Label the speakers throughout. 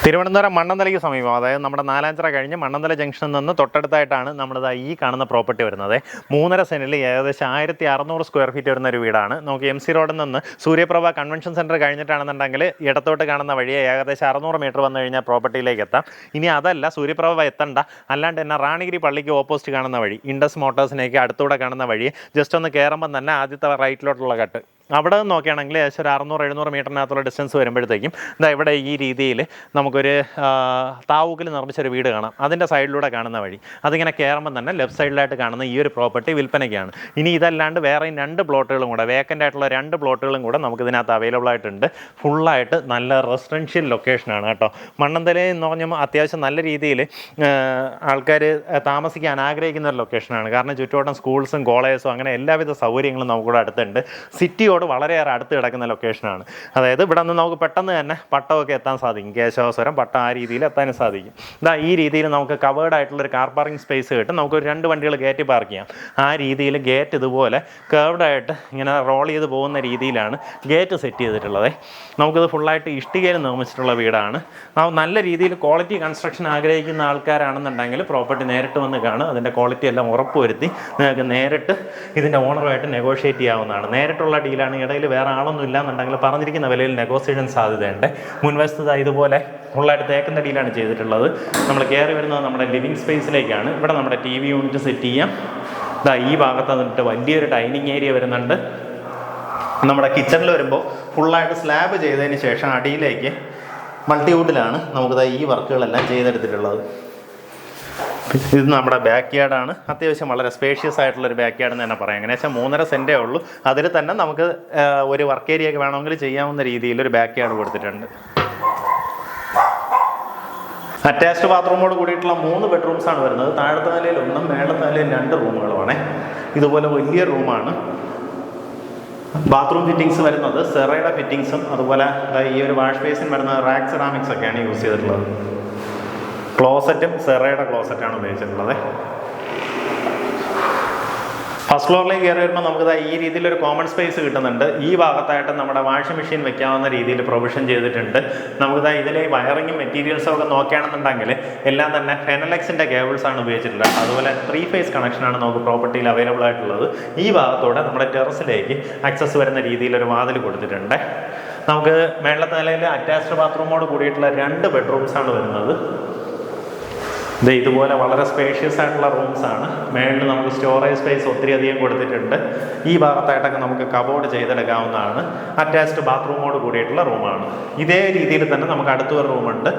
Speaker 1: തിരുവനന്തപുരം മണ്ണന്തലയ്ക്ക് സമീപം, അതായത് നമ്മുടെ നാലാഞ്ചിറ കഴിഞ്ഞ് മണ്ണന്തല ജംഗ്ഷനിൽ നിന്ന് തൊട്ടടുത്തായിട്ടാണ് നമ്മുടെ ഈ കാണുന്ന പ്രോപ്പർട്ടി വരുന്നത്. 3.5 സെൻറ്റിൽ ഏകദേശം 1600 സ്ക്വയർ ഫീറ്റ് വരുന്ന ഒരു വീടാണ്. നമുക്ക് MC റോഡിൽ നിന്ന് സൂര്യപ്രഭ കൺവെൻഷൻ സെൻറ്റർ കഴിഞ്ഞിട്ടാണെന്നുണ്ടെങ്കിൽ ഇടത്തോട്ട് കാണുന്ന വഴിയെ ഏകദേശം 600 മീറ്റർ വന്നു കഴിഞ്ഞാൽ പ്രോപ്പർട്ടിയിലേക്ക് എത്താം. ഇനി അതല്ല സൂര്യപ്രഭ എത്തണ്ട, അല്ലാണ്ട് തന്നെ റാണിഗിരി പള്ളിക്ക് ഓപ്പോസിറ്റ് കാണുന്ന വഴി, ഇൻഡസ് മോട്ടോഴ്സിനേക്ക് അടുത്തൂടെ കാണുന്ന വഴി ജസ്റ്റ് ഒന്ന് കയറുമ്പം തന്നെ ആദ്യത്തെ റൈറ്റിലോട്ടുള്ള കട്ട്, അവിടെ നിന്ന് നോക്കുകയാണെങ്കിൽ ഏകദേശം ഒരു 600-700 മീറ്ററിനകത്തുള്ള ഡിസ്റ്റൻസ് വരുമ്പോഴത്തേക്കും ഇതാ ഇവിടെ ഈ രീതിയിൽ നമുക്കൊരു താവൂക്കിൽ നിർമ്മിച്ചൊരു വീട് കാണാം. അതിൻ്റെ സൈഡിലൂടെ കാണുന്ന വഴി അതിങ്ങനെ കയറുമ്പം തന്നെ ലെഫ്റ്റ് സൈഡിലായിട്ട് കാണുന്ന ഈ ഒരു പ്രോപ്പർട്ടി വിൽപ്പനയ്ക്കാണ്. ഇനി ഇതല്ലാണ്ട് വേറെയും 2 പ്ലോട്ടുകളും കൂടെ, വേക്കൻ്റ് ആയിട്ടുള്ള 2 പ്ലോട്ടുകളും കൂടെ നമുക്കിതിനകത്ത് അവൈലബിൾ ആയിട്ടുണ്ട്. ഫുള്ളായിട്ട് നല്ല റെസിഡൻഷ്യൽ ലൊക്കേഷനാണ് കേട്ടോ. മണ്ണന്തല എന്ന് പറഞ്ഞാൽ അത്യാവശ്യം നല്ല രീതിയിൽ ആൾക്കാർ താമസിക്കാൻ ആഗ്രഹിക്കുന്ന ഒരു ലൊക്കേഷനാണ്. കാരണം ചുറ്റുവട്ടം സ്കൂൾസും കോളേജസും അങ്ങനെ എല്ലാവിധ സൗകര്യങ്ങളും നമുക്കിവിടെ അടുത്തുണ്ട്. സിറ്റിയോട് വളരെയേറെ അടുത്ത് കിടക്കുന്ന ലൊക്കേഷനാണ്. അതായത് ഇവിടെ നിന്ന് നമുക്ക് പെട്ടെന്ന് തന്നെ പട്ടമൊക്കെ എത്താൻ സാധിക്കും. കേശവസ്വരം, പട്ടം ആ രീതിയിൽ എത്താനും സാധിക്കും. ഇതാ ഈ രീതിയിൽ നമുക്ക് കവേർഡ് ആയിട്ടുള്ളൊരു കാർ പാർക്കിംഗ് സ്പേസ് കിട്ടും. നമുക്കൊരു 2 വണ്ടികൾ കയറ്റി പാർക്ക് ചെയ്യാം. ആ രീതിയിൽ ഗേറ്റ് ഇതുപോലെ കേർവ്ഡായിട്ട് ഇങ്ങനെ റോൾ ചെയ്ത് പോകുന്ന രീതിയിലാണ് ഗേറ്റ് സെറ്റ് ചെയ്തിട്ടുള്ളത്. നമുക്കിത് ഫുള്ളായിട്ട് ഇഷ്ടികയിൽ നിർമ്മിച്ചിട്ടുള്ള വീടാണ്. നല്ല രീതിയിൽ ക്വാളിറ്റി കൺസ്ട്രക്ഷൻ ആഗ്രഹിക്കുന്ന ആൾക്കാരാണെന്നുണ്ടെങ്കിൽ പ്രോപ്പർട്ടി നേരിട്ട് വന്ന് കാണും. അതിൻ്റെ ക്വാളിറ്റി എല്ലാം ഉറപ്പുവരുത്തി നിങ്ങൾക്ക് നേരിട്ട് ഇതിൻ്റെ ഓണറുമായിട്ട് നെഗോഷിയേറ്റ് ചെയ്യാവുന്നതാണ്. നേരിട്ടുള്ള ഡീലാണ്. ഇടയിൽ വേറെ ആളൊന്നും ഇല്ലാന്നുണ്ടെങ്കിൽ പറഞ്ഞിരിക്കുന്ന വിലയിൽ നെഗോസിയേഷൻ സാധ്യതയുണ്ട്. മുൻവശത്ത് ഇതുപോലെ ഫുള്ളായിട്ട് തേക്കുന്ന ഡീലാണ് ചെയ്തിട്ടുള്ളത്. നമ്മൾ കയറി വരുന്നത് നമ്മുടെ ലിവിങ് സ്പേസിലേക്കാണ്. ഇവിടെ നമ്മുടെ TV യൂണിറ്റ് സെറ്റ് ചെയ്യാം. ഈ ഭാഗത്ത് നിന്നിട്ട് വലിയൊരു ഡൈനിങ് ഏരിയ വരുന്നുണ്ട്. നമ്മുടെ കിച്ചണിൽ വരുമ്പോൾ ഫുള്ളായിട്ട് സ്ലാബ് ചെയ്തതിന് ശേഷം അടിയിലേക്ക് മൾട്ടിവുഡിലാണ് നമുക്കിത് ഈ വർക്കുകളെല്ലാം ചെയ്തെടുത്തിട്ടുള്ളത്. ഇത് നമ്മുടെ ബാക്ക് യാർഡാണ്. അത്യാവശ്യം വളരെ സ്പേഷ്യസ് ആയിട്ടുള്ളൊരു ബാക്ക് യാർഡ് എന്ന് തന്നെ പറയാം. ഏകദേശം 3.5 സെൻറ്റേ ഉള്ളൂ. അതിൽ തന്നെ നമുക്ക് ഒരു വർക്ക് ഏരിയ ഒക്കെ വേണമെങ്കിൽ ചെയ്യാവുന്ന രീതിയിലൊരു ബാക്ക് യാർഡ് കൊടുത്തിട്ടുണ്ട്. അറ്റാച്ച്ഡ് ബാത്റൂമോട് കൂടിയിട്ടുള്ള 3 ബെഡ്റൂംസാണ് വരുന്നത്. താഴത്തെ നിലയിൽ 1, മേളത്തെ നിലയിൽ 2 റൂമുകളുമാണ്. ഇതുപോലെ വലിയ റൂമാണ്. ബാത്റൂം ഫിറ്റിങ്സ് വരുന്നത് സെറയുടെ ഫിറ്റിങ്സും അതുപോലെ ഈ ഒരു വാഷ് ബേസിൻ വരുന്നത് റാക്ക് സെറാമിക്സ് ഒക്കെയാണ് യൂസ് ചെയ്തിട്ടുള്ളത്. ക്ലോസറ്റും സെറയുടെ ക്ലോസറ്റാണ് ഉപയോഗിച്ചിട്ടുള്ളത്. ഫസ്റ്റ് ഫ്ലോറിലേക്ക് കയറി വരുമ്പോൾ നമുക്ക് ഈ രീതിയിലൊരു കോമൺ സ്പേസ് കിട്ടുന്നുണ്ട്. ഈ ഭാഗത്തായിട്ട് നമ്മുടെ വാഷിംഗ് മെഷീൻ വെക്കാവുന്ന രീതിയിൽ പ്രൊവിഷൻ ചെയ്തിട്ടുണ്ട്. നമുക്ക് ഇതിലെ വയറിങ്ങും മെറ്റീരിയൽസും ഒക്കെ നോക്കുകയാണെന്നുണ്ടെങ്കിൽ എല്ലാം തന്നെ ഫെനലെക്സിൻ്റെ കേബിൾസാണ് ഉപയോഗിച്ചിട്ടുള്ളത്. അതുപോലെ 3 ഫേസ് കണക്ഷനാണ് നമുക്ക് പ്രോപ്പർട്ടിയിൽ അവൈലബിൾ ആയിട്ടുള്ളത്. ഈ ഭാഗത്തോടെ നമ്മുടെ ടെറസിലേക്ക് ആക്സസ് വരുന്ന രീതിയിലൊരു വാതിൽ കൊടുത്തിട്ടുണ്ട്. നമുക്ക് മേളത്തെ നിലയിൽ അറ്റാച്ച്ഡ് ബാത്റൂമോട് കൂടിയിട്ടുള്ള 2 ബെഡ്റൂംസാണ് വരുന്നത്. ഇതുപോലെ വളരെ സ്പേഷ്യസ് ആയിട്ടുള്ള റൂംസാണ്. മേളിൽ നമുക്ക് സ്റ്റോറേജ് സ്പേസ് ഒത്തിരി അധികം കൊടുത്തിട്ടുണ്ട്. ഈ ഭാഗത്തായിട്ടൊക്കെ നമുക്ക് കബോർഡ് ചെയ്തെടുക്കാവുന്നതാണ്. അറ്റാച്ച്ഡ് ബാത്റൂമോട് കൂടിയിട്ടുള്ള റൂമാണ്. ഇതേ രീതിയിൽ തന്നെ നമുക്ക് അടുത്തൊരു റൂമുണ്ട്.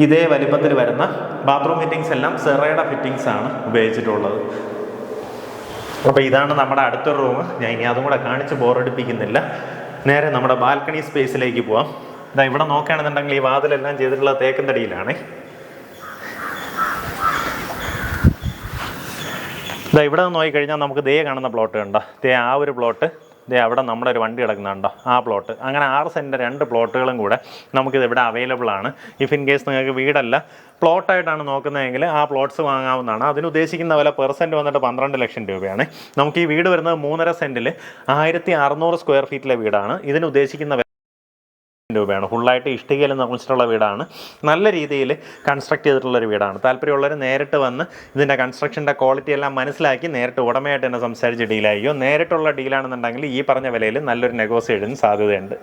Speaker 1: ഇതേ വലിപ്പത്തിൽ വരുന്ന ബാത്റൂം ഫിറ്റിങ്സ് എല്ലാം സെറയുടെ ഫിറ്റിങ്സ് ആണ് ഉപയോഗിച്ചിട്ടുള്ളത്. അപ്പോൾ ഇതാണ് നമ്മുടെ അടുത്തൊരു റൂം. ഞാൻ ഇനി അതും കൂടെ കാണിച്ച് ബോറടിപ്പിക്കുന്നില്ല. നേരെ നമ്മുടെ ബാൽക്കണി സ്പേസിലേക്ക് പോവാം. ഇവിടെ നോക്കുകയാണെന്നുണ്ടെങ്കിൽ ഈ വാതിലെല്ലാം ചെയ്തിട്ടുള്ള തേക്കന്തടിയിലാണ്. ഇവിടെ നിന്ന് നോക്കിക്കഴിഞ്ഞാൽ നമുക്ക് കാണുന്ന പ്ലോട്ട് കണ്ടോ, ആ ഒരു പ്ലോട്ട്, അവിടെ നമ്മുടെ ഒരു വണ്ടി കിടക്കുന്നുണ്ടോ, ആ പ്ലോട്ട്. അങ്ങനെ 6 സെൻറ്റ് 2 പ്ലോട്ടുകളും കൂടെ നമുക്കിത് ഇവിടെ അവൈലബിൾ ആണ്. ഇഫ് ഇൻ കേസ് നിങ്ങൾക്ക് വീടല്ല പ്ലോട്ടായിട്ടാണ് നോക്കുന്നതെങ്കിൽ ആ പ്ലോട്ട്സ് വാങ്ങാവുന്നതാണ്. അതിന് ഉദ്ദേശിക്കുന്ന വില പെർ സെൻറ്റ് വന്നിട്ട് 12 ലക്ഷം രൂപയാണ്. നമുക്ക് ഈ വീട് വരുന്നത് 3.5 സെൻറ്റിൽ 1600 സ്ക്വയർ ഫീറ്റിലെ വീടാണ്. ഇതിന് ഉദ്ദേശിക്കുന്ന രൂപയാണ്. ഫുള്ളായിട്ട് ഇഷ്ടികയിൽ നിർമ്മിച്ചിട്ടുള്ള വീടാണ്. നല്ല രീതിയിൽ കൺസ്ട്രക്ട് ചെയ്തിട്ടുള്ളൊരു വീടാണ്. താല്പര്യമുള്ളവർ നേരിട്ട് വന്ന് ഇതിൻ്റെ കൺസ്ട്രക്ഷൻ്റെ ക്വാളിറ്റി എല്ലാം മനസ്സിലാക്കി നേരിട്ട് ഉടമയായിട്ട് തന്നെ സംസാരിച്ച് ഡീലായിരിക്കും. നേരിട്ടുള്ള ഡീലാണെന്നുണ്ടെങ്കിൽ ഈ പറഞ്ഞ വിലയിൽ നല്ലൊരു നെഗോസിയേഷന് സാധ്യതയുണ്ട്.